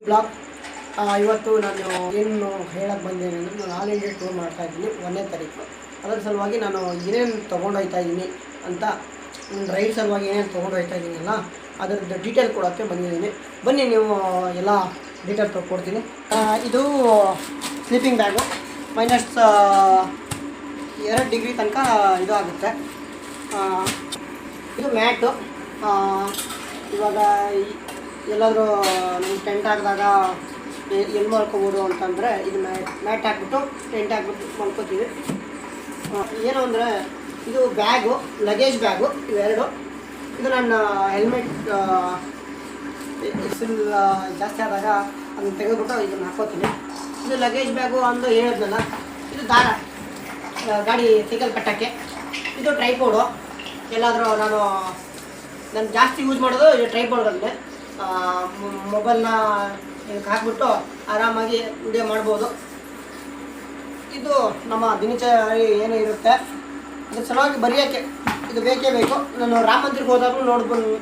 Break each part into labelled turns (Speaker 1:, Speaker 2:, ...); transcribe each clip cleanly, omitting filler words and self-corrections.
Speaker 1: Blog ಇವತ್ತು ನಾನು ಏನು ಹೇಳಕ್ಕೆ ಬಂದೇನೆ ಅಂದರೆ ನಾನು ಆಲ್ ಇಂಡಿಯಾ ಟೂರ್ ಮಾಡ್ತಾಯಿದ್ದೀನಿ 1ನೇ ತಾರೀಕು. ಅದರ ಸಲುವಾಗಿ ನಾನು ಏನೇನು ತೊಗೊಂಡು ಹೋಗ್ತಾ ಇದ್ದೀನಿ ಅಂತ ರೈಡ್ ಸಲುವಾಗಿ ಏನೇನು ತೊಗೊಂಡು ಹೋಗ್ತಾ ಇದ್ದೀನಲ್ಲ ಅದರದ್ದು ಡೀಟೇಲ್ ಕೊಡೋಕ್ಕೆ ಬಂದಿದ್ದೀನಿ. ಬನ್ನಿ ನೀವು ಎಲ್ಲ ಡೀಟೇಲ್ ಕೊಡ್ತೀನಿ. ಇದು ಸ್ಲೀಪಿಂಗ್ ಬ್ಯಾಗು -2 ಡಿಗ್ರಿ ತನಕ ಇದು ಆಗುತ್ತೆ. ಇದು ಮ್ಯಾಟು. ಇವಾಗ ಎಲ್ಲಾದರೂ ನಮ್ಮ ಟೆಂಟ್ ಹಾಕಿದಾಗ ಎಲ್ಲಿ ಮಾಡ್ಕೋಬೋದು ಅಂತಂದರೆ ಇದು ಮ್ಯಾಟ್ ಹಾಕ್ಬಿಟ್ಟು ಟೆಂಟ್ ಹಾಕ್ಬಿಟ್ಟು ಮಾಡ್ಕೋತೀವಿ. ಏನು ಅಂದರೆ ಇದು ಬ್ಯಾಗು, ಲಗೇಜ್ ಬ್ಯಾಗು ಇವೆರಡು. ಇದು ನನ್ನ ಹೆಲ್ಮೆಟ್ ಜಾಸ್ತಿ ಆದಾಗ ಅದನ್ನು ತೆಗೆದುಬಿಟ್ಟು ಇದನ್ನು ಹಾಕೋತೀನಿ. ಇದು ಲಗೇಜ್ ಬ್ಯಾಗು ಅಂದು ಹೇಳಿದ್ನಲ್ಲ, ಇದು ದಾರ ಗಾಡಿ ಸೈಕಲ್ ಕಟ್ಟೋಕ್ಕೆ. ಇದು ಟ್ರೈಪೋಡು. ಎಲ್ಲಾದರೂ ನಾನು ಜಾಸ್ತಿ ಯೂಸ್ ಮಾಡೋದು ಇದು ಟ್ರೈಪೋಡ್ಗಳನ್ನೇ. ಮೊಬೈಲ್ನ ಇದಕ್ಕೆ ಹಾಕ್ಬಿಟ್ಟು ಆರಾಮಾಗಿ ವಿಡಿಯೋ ಮಾಡ್ಬೋದು. ಇದು ನಮ್ಮ ದಿನಚರಿ ಏನು ಇರುತ್ತೆ ಅದ್ರ ಸಲುವಾಗಿ ಬರೆಯೋಕ್ಕೆ ಇದು ಬೇಕೇ ಬೇಕು. ನಾನು ರಾಮ ಮಂದಿರಕ್ಕೆ ಹೋದಾಗಲೂ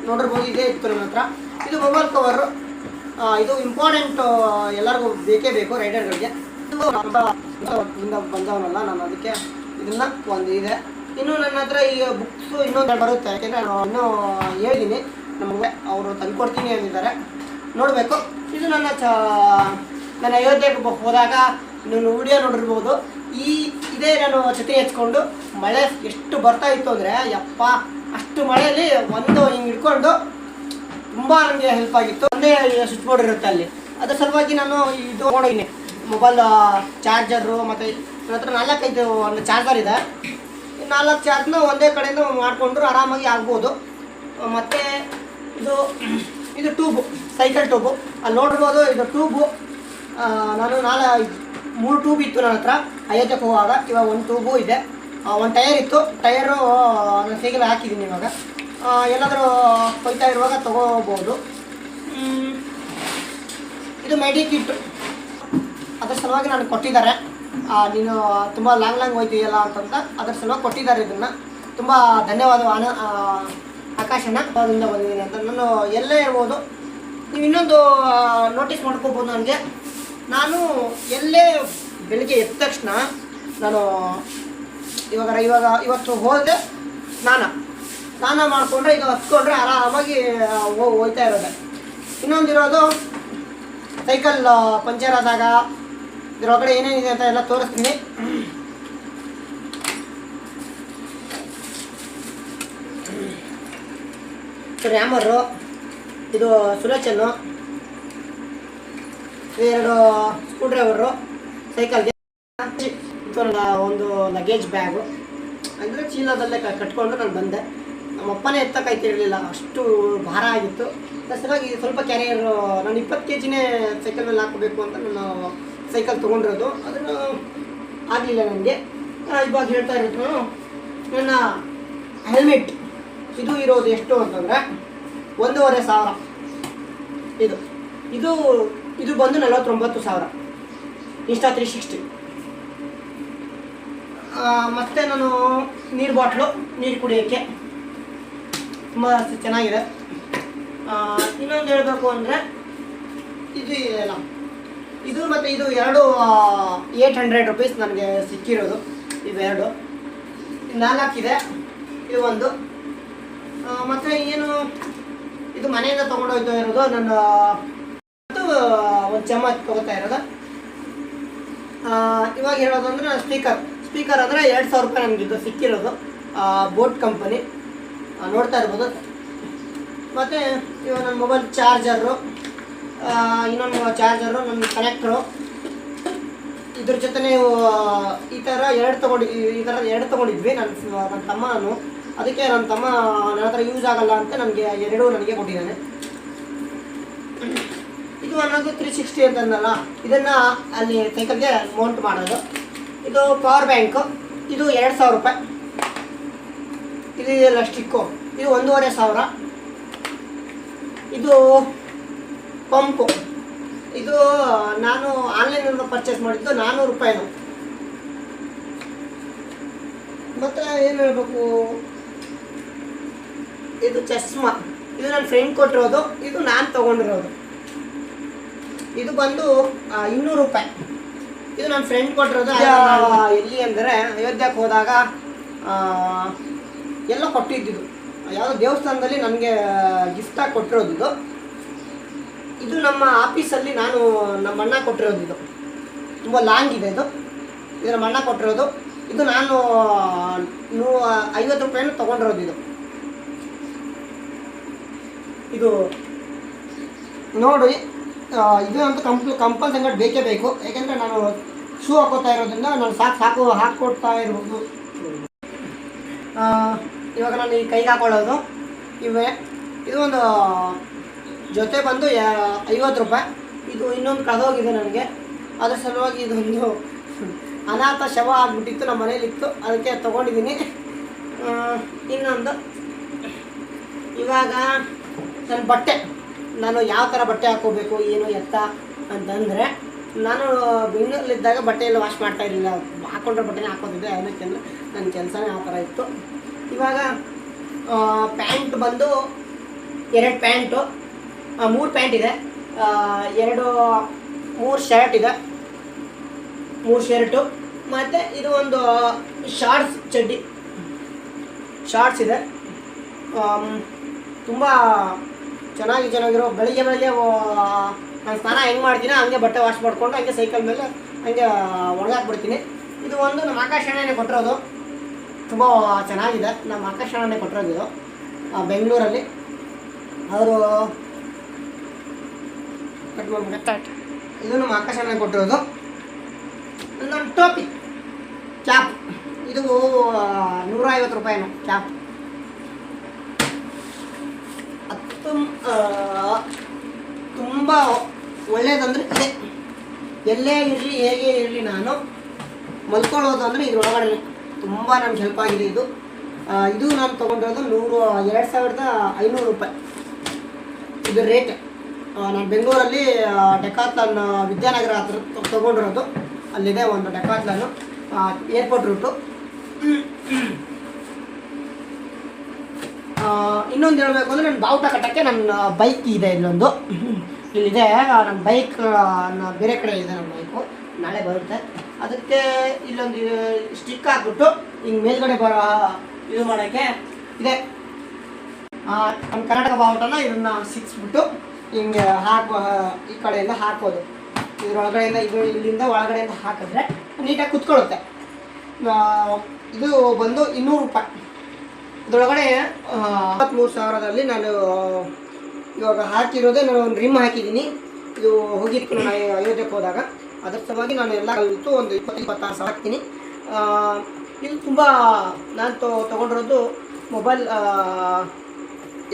Speaker 1: ನೋಡಿರ್ಬೋದು, ಇದೇ ಇತ್ತು ನನ್ನ ಹತ್ರ. ಇದು ಮೊಬೈಲ್ ಕವರು. ಇದು ಇಂಪಾರ್ಟೆಂಟ್, ಎಲ್ಲರಿಗೂ ಬೇಕೇ ಬೇಕು ರೈಡರ್ಗಳಿಗೆ. ಇದು ಬಂದವನಲ್ಲ ನಾನು, ಅದಕ್ಕೆ ಇದನ್ನು ಒಂದು ಇದೆ. ಇನ್ನು ನನ್ನ ಹತ್ರ ಈಗ ಬುಕ್ಸು ಇನ್ನೊಂದು ಬರುತ್ತೆ, ಯಾಕೆಂದರೆ ನಾನು ಇನ್ನೂ ಹೇಳಿದ್ದೀನಿ ನಮಗೆ ಅವರು ತಂದುಕೊಡ್ತೀನಿ ಅಂದಿದ್ದಾರೆ, ನೋಡಬೇಕು. ಇದು ನನ್ನ ಅಯೋಧ್ಯೆಗೆ ಹೋದಾಗ ನೀವು ವಿಡಿಯೋ ನೋಡಿರ್ಬೋದು. ಇದೇ ನಾನು ಛತ್ರಿ ಹೆಚ್ಕೊಂಡು ಮಳೆ ಎಷ್ಟು ಬರ್ತಾ ಇತ್ತು ಅಂದರೆ ಯಪ್ಪ, ಅಷ್ಟು ಮಳೆಯಲ್ಲಿ ಒಂದು ಹಿಂಗೆ ಹಿಡ್ಕೊಂಡು ತುಂಬ ನನಗೆ ಹೆಲ್ಪ್ ಆಗಿತ್ತು. ಒಂದೇ ಸ್ವಿಚ್ ಬೋರ್ಡ್ ಇರುತ್ತೆ ಅಲ್ಲಿ, ಅದರ ಸಲುವಾಗಿ ನಾನು ಇದು ತೊಗೊಂಡೋಗಿನಿ. ಮೊಬೈಲ್ ಚಾರ್ಜರು ಮತ್ತು ನನ್ನ ಹತ್ರ 4-5 ಒಂದು ಚಾರ್ಜರ್ ಇದೆ. 4 ಚಾರ್ಜ್ನ ಒಂದೇ ಕಡೆಯಿಂದ ಮಾಡಿಕೊಂಡ್ರು ಆರಾಮಾಗಿ ಆಗ್ಬೋದು. ಮತ್ತು ಇದು ಟ್ಯೂಬು, ಸೈಕಲ್ ಟ್ಯೂಬು ಅಲ್ಲಿ ನೋಡಿರ್ಬೋದು. ಇದು ಟ್ಯೂಬು ನಾನು 3 ಟ್ಯೂಬ್ ಇತ್ತು ನನ್ನ ಹತ್ರ ಅಯೋಧ್ಯೆಗೆ ಹೋಗುವಾಗ. ಇವಾಗ 1 ಟ್ಯೂಬು ಇದೆ. 1 ಟೈರ್ ಇತ್ತು. ಟೈರು ನಾನು ಸೈಕಲ್ ಹಾಕಿದ್ದೀನಿ. ಇವಾಗ ಎಲ್ಲಾದರೂ ಕೊಯ್ತಾ ಇರುವಾಗ ತೊಗೋಬೋದು. ಇದು ಮೆಡಿಕಿಟ್, ಅದ್ರ ಸಲುವಾಗಿ ನಾನು ಕೊಟ್ಟಿದ್ದಾರೆ. ನೀನು ತುಂಬ ಲಾಂಗ್ ಹೋಯ್ತೀಯಲ್ಲ ಅಂತಂತ ಅದ್ರ ಸಲುವಾಗಿ ಕೊಟ್ಟಿದ್ದಾರೆ. ಇದನ್ನು ತುಂಬ ಧನ್ಯವಾದ ಆಕಾಶನ ಅದರಿಂದ ಬಂದಿದ್ದೀನಿ ಅಂತ. ನಾನು ಎಲ್ಲೇ ಇರ್ಬೋದು, ನೀವು ಇನ್ನೊಂದು ನೋಟಿಸ್ ಮಾಡ್ಕೋಬೋದು. ನನಗೆ ನಾನು ಎಲ್ಲೇ ಬೆಳಿಗ್ಗೆ ಎದ್ದ ತಕ್ಷಣ ನಾನು ಇವತ್ತು ಹೋದರೆ ಸ್ನಾನ ಮಾಡಿಕೊಂಡ್ರೆ ಇದು ಹತ್ಕೊಂಡ್ರೆ ಆರಾಮಾಗಿ ಹೋಗ್ತಾ ಇರೋದೆ. ಇನ್ನೊಂದಿರೋದು ಸೈಕಲ್ ಪಂಚರ್ ಆದಾಗ ಇದರೊಳಗಡೆ ಏನೇನಿದೆ ಅಂತ ಎಲ್ಲ ತೋರಿಸ್ತೀನಿ. ರ್ಯಾಮರು, ಇದು ಸುಲಚನ್ನು, 2 ಸ್ಕ್ರೂ ಡ್ರೈವರು ಸೈಕಲ್ಗೆ. ಒಂದು ಲಗೇಜ್ ಬ್ಯಾಗು ಅಂದರೆ ಚೀಲದಲ್ಲೇ ಕಟ್ಕೊಂಡು ನಾನು ಬಂದೆ. ನಮ್ಮಪ್ಪನೇ ಎತ್ತಕ್ಕಾಯ್ತಿರಲಿಲ್ಲ, ಅಷ್ಟು ಭಾರ ಆಗಿತ್ತು. ಸಲುವಾಗಿ ಸ್ವಲ್ಪ ಕ್ಯಾರಿಯರ್ ನಾನು 20 kgನೇ ಸೈಕಲ್ ಮೇಲೆ ಹಾಕಬೇಕು ಅಂತ ನಾನು ಸೈಕಲ್ ತೊಗೊಂಡಿರೋದು. ಅದನ್ನು ಆಗಲಿಲ್ಲ ನನಗೆ. ಇವಾಗ ಹೇಳ್ತಾ ಇರೋದು ನನ್ನ ಹೆಲ್ಮೆಟ್. ಇದು ಇರೋದು ಎಷ್ಟು ಅಂತಂದರೆ 1,500. ಇದು ಬಂದು 49,000 Insta360. ಮತ್ತು ನಾನು ನೀರು ಬಾಟ್ಲು, ನೀರು ಕುಡಿಯೋಕ್ಕೆ ತುಂಬ ಚೆನ್ನಾಗಿದೆ. ಇನ್ನೊಂದು ಹೇಳಬೇಕು ಅಂದರೆ ಇದು ಇದೆಲ್ಲ, ಇದು ಮತ್ತು ಇದು 2 800 ರೂಪೀಸ್ ನನಗೆ ಸಿಕ್ಕಿರೋದು. ಇವೆರಡು 4 ಇದೆ. ಇದು ಒಂದು. ಮತ್ತು ಏನು ಇದು ಮನೆಯಿಂದ ತೊಗೊಂಡೋಗ್ತಾ ಇರೋದು. ನನ್ನ ಒಂದು ಚಮಚ್ ತೊಗೋತಾ ಇರೋದು. ಇವಾಗ ಹೇಳೋದು ಅಂದರೆ ಸ್ಪೀಕರ್ ಅಂದರೆ 2,000 ರೂಪಾಯಿ ನನಗಿದ್ದು ಸಿಕ್ಕಿರೋದು, ಬೋಟ್ ಕಂಪನಿ, ನೋಡ್ತಾ ಇರ್ಬೋದು. ಮತ್ತು ಇವಾಗ ನನ್ನ ಮೊಬೈಲ್ ಚಾರ್ಜರು, ಇನ್ನೊಂದು ಚಾರ್ಜರು, ನನ್ನ ಕನೆಕ್ಟ್ರು. ಇದ್ರ ಜೊತೆ ಈ ಥರ 2 ತೊಗೊಂಡಿದ್ವಿ ನನ್ನ ತಮ್ಮ. ಅದಕ್ಕೆ ನನ್ನ ತಮ್ಮ ನನ್ನ ಹತ್ರ ಯೂಸ್ ಆಗಲ್ಲ ಅಂತ ನನಗೆ 2 ನನಗೆ ಕೊಟ್ಟಿದ್ದಾನೆ. ಇದು ಅನ್ನೋದು 360 ಅಂತಂದಲ್ಲ, ಇದನ್ನು ಅಲ್ಲಿ ಸೈಕಲ್ಗೆ ಮೌಂಟ್ ಮಾಡೋದು. ಇದು ಪವರ್ ಬ್ಯಾಂಕು. ಇದು 2,000 ರೂಪಾಯಿ. ಇದು ಇದೆಲ್ಲ ಸ್ಟಿಕ್ಕು. ಇದು 1,500. ಇದು ಪಂಪು. ಇದು ನಾನು ಆನ್ಲೈನಿಂದ ಪರ್ಚೇಸ್ ಮಾಡಿದ್ದು 400 ರೂಪಾಯಿನು. ಮತ್ತು ಏನು ಹೇಳಬೇಕು, ಇದು ಚಸ್ಮಾ. ಇದು ನನ್ನ ಫ್ರೆಂಡ್ ಕೊಟ್ಟಿರೋದು, ಇದು ನಾನು ತೊಗೊಂಡಿರೋದು. ಇದು ಬಂದು 200 ರೂಪಾಯಿ. ಇದು ನನ್ನ ಫ್ರೆಂಡ್ ಕೊಟ್ಟಿರೋದು. ಎಲ್ಲಿ ಅಂದರೆ ಅಯೋಧ್ಯಕ್ಕೆ ಹೋದಾಗ ಎಲ್ಲ ಕೊಟ್ಟಿದ್ದು, ಯಾವುದೋ ದೇವಸ್ಥಾನದಲ್ಲಿ ನನಗೆ ಗಿಫ್ಟಾಗಿ ಕೊಟ್ಟಿರೋದು ಇದು. ಇದು ನಮ್ಮ ಆಫೀಸಲ್ಲಿ ನಮ್ಮ ಅಣ್ಣ ಕೊಟ್ಟಿರೋದು. ಇದು ತುಂಬ ಲಾಂಗ್ ಇದೆ. ಇದು ನಮ್ಮ ಅಣ್ಣ ಕೊಟ್ಟಿರೋದು. ಇದು ನಾನು 50 ರೂಪಾಯಿನೂ ತೊಗೊಂಡಿರೋದು. ಇದು ನೋಡಿ, ಇದು ಅಂತೂ ಕಂಪಲ್ಸರಿ ಬೇಕೇ ಬೇಕು. ಯಾಕೆಂದರೆ ನಾನು ಶೂ ಹಾಕೋತಾ ಇರೋದ್ರಿಂದ ನಾನು ಹಾಕ್ಕೊಡ್ತಾ ಇರ್ಬೋದು. ಇವಾಗ ನಾನು ಈ ಕೈಗೆ ಹಾಕೊಳ್ಳೋದು ಇದು ಒಂದು ಜೊತೆ ಬಂದು 50 ರೂಪಾಯಿ. ಇದು ಇನ್ನೊಂದು ಕಳೆದೋಗಿದೆ ನನಗೆ, ಅದ್ರ ಸಲುವಾಗಿ ಇದೊಂದು ಅನಾಥ ಶವ ಆಗಿಬಿಟ್ಟಿತ್ತು, ನಮ್ಮ ಮನೇಲಿತ್ತು, ಅದಕ್ಕೆ ತೊಗೊಂಡಿದ್ದೀನಿ. ಇನ್ನೊಂದು ಇವಾಗ ನನ್ನ ಬಟ್ಟೆ, ನಾನು ಯಾವ ಥರ ಬಟ್ಟೆ ಹಾಕೋಬೇಕು ಏನು ಎತ್ತ ಅಂತಂದರೆ, ನಾನು ಬೆಂಗಳೂರಲ್ಲಿದ್ದಾಗ ಬಟ್ಟೆಯೆಲ್ಲ ವಾಶ್ ಮಾಡ್ತಾ ಇರಲಿಲ್ಲ, ಹಾಕೊಂಡ್ರೆ ಬಟ್ಟೆನೇ ಹಾಕೋತಿದ್ದೆ. ಅದಕ್ಕೆ ನನ್ನ ಕೆಲಸನೇ ಆ ಥರ ಇತ್ತು. ಇವಾಗ ಪ್ಯಾಂಟ್ ಬಂದು 2 ಪ್ಯಾಂಟು, 3 ಪ್ಯಾಂಟ್ ಇದೆ, 3 ಶರ್ಟ್ ಇದೆ, 3 ಶರ್ಟು, ಮತ್ತು ಇದು ಒಂದು ಶಾರ್ಟ್ಸ್ ಇದೆ. ತುಂಬ ಚೆನ್ನಾಗಿರೋ ಬೆಳಿಗ್ಗೆ ನಾನು ಸ್ನಾನ ಹೆಂಗೆ ಮಾಡ್ತೀನಿ ಹಂಗೆ ಬಟ್ಟೆ ವಾಶ್ ಮಾಡಿಕೊಂಡು ಹಂಗೆ ಸೈಕಲ್ ಮೇಲೆ ಹಂಗೆ ಒಣಗಾಕ್ಬಿಡ್ತೀನಿ. ಇದು ಒಂದು ನಮ್ಮ ಆಕಾಶಣ್ಣನೇ ಕೊಟ್ಟಿರೋದು, ತುಂಬ ಚೆನ್ನಾಗಿದೆ. ನಮ್ಮ ಆಕಾಶಣ್ಣನೇ ಕೊಟ್ಟಿರೋದು ಇದು ಬೆಂಗಳೂರಲ್ಲಿ. ಅವರು ಇದು ನಮ್ಮ ಆಕಾಶಣ್ಣನೇ ಕೊಟ್ಟಿರೋದು. ನಮ್ಮ ಟೋಪಿ ಕ್ಯಾಪ್, ಇದು 150 ರೂಪಾಯಿನು ಕ್ಯಾಪ್. ತುಂಬ ಒಳ್ಳೆಯದಂದರೆ ಇದೆ. ಎಲ್ಲೇ ಇರಲಿ ಹೇಗೆ ಇರಲಿ, ನಾನು ಮಲ್ಕೊಳ್ಳೋದು ಅಂದರೆ ಇದರೊಳಗಡೆ ತುಂಬ ನನಗೆ ಹೆಲ್ಪ್ ಆಗಿದೆ. ಇದು ನಾನು ತೊಗೊಂಡಿರೋದು 2500 ರೂಪಾಯಿ ಇದು ರೇಟ್. ನಾನು ಬೆಂಗಳೂರಲ್ಲಿ ಡೆಕಾತ್ಲಾನ್ ವಿದ್ಯಾನಗರ ಹತ್ರ ತೊಗೊಂಡಿರೋದು. ಅಲ್ಲಿದೆ ಒಂದು ಡೆಕಾತ್ಲಾನು, ಏರ್ಪೋರ್ಟ್ ರೂಟು. ಇನ್ನೊಂದು ಹೇಳಬೇಕು ಅಂದರೆ, ನನ್ನ ಬಾವುಟ ಕಟ್ಟೋಕ್ಕೆ ನನ್ನ ಬೈಕ್ ಇದೆ. ಇಲ್ಲಿದೆ ನನ್ನ ಬೈಕ್, ಬೇರೆ ಕಡೆ ಇದೆ ನನ್ನ ಬೈಕು, ನಾಳೆ ಬರುತ್ತೆ. ಅದಕ್ಕೆ ಇಲ್ಲೊಂದು ಸ್ಟಿಕ್ ಹಾಕ್ಬಿಟ್ಟು ಹಿಂಗೆ ಮೇಲ್ಗಡೆ ಇದು ಮಾಡೋಕ್ಕೆ ಇದೆ. ನಮ್ಮ ಕರ್ನಾಟಕ ಬಾವುಟನ ಇದನ್ನು ಸಿಕ್ಸ್ಬಿಟ್ಟು ಹಿಂಗೆ ಈ ಕಡೆಯಿಂದ ಹಾಕೋದು. ಇದರೊಳಗಡೆಯಿಂದ ಇಲ್ಲಿಂದ ಒಳಗಡೆಯಿಂದ ಹಾಕಿದ್ರೆ ನೀಟಾಗಿ ಕುತ್ಕೊಳ್ಳುತ್ತೆ. ಇದು ಬಂದು 200 ರೂಪಾಯಿ. ಇದರೊಳಗಡೆ 23,000ದಲ್ಲಿ ನಾನು ಇವಾಗ ಹಾಕಿರೋದೇ, ನಾನು ಒಂದು ರಿಮ್ ಹಾಕಿದ್ದೀನಿ. ಇದು ಹೋಗಿತ್ತು ನಾನು ಅಯೋಧ್ಯಕ್ಕೆ ಹೋದಾಗ, ಅದರ ಸಲುವಾಗಿ ನಾನು ಎಲ್ಲ ಕಲಿತು ಒಂದು 20-26 ಹಾಕ್ತೀನಿ. ಇದು ತುಂಬ ನಾನು ತೊಗೊಂಡಿರೋದು ಮೊಬೈಲ್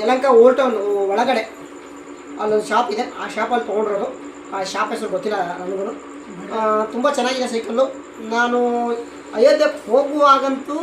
Speaker 1: ಯಲಹಂಕ ಓಲ್ಡ್ ಟೌನ್ ಒಳಗಡೆ ಅಲ್ಲೊಂದು ಶಾಪ್ ಇದೆ, ಆ ಶಾಪಲ್ಲಿ ತೊಗೊಂಡಿರೋದು. ಆ ಶಾಪ್ ಹೆಸರು ಗೊತ್ತಿಲ್ಲ ನನಗೂ. ತುಂಬ ಚೆನ್ನಾಗಿದೆ ಸೈಕಲ್ಲು. ನಾನು ಅಯೋಧ್ಯಕ್ಕೆ ಹೋಗುವಾಗಂತೂ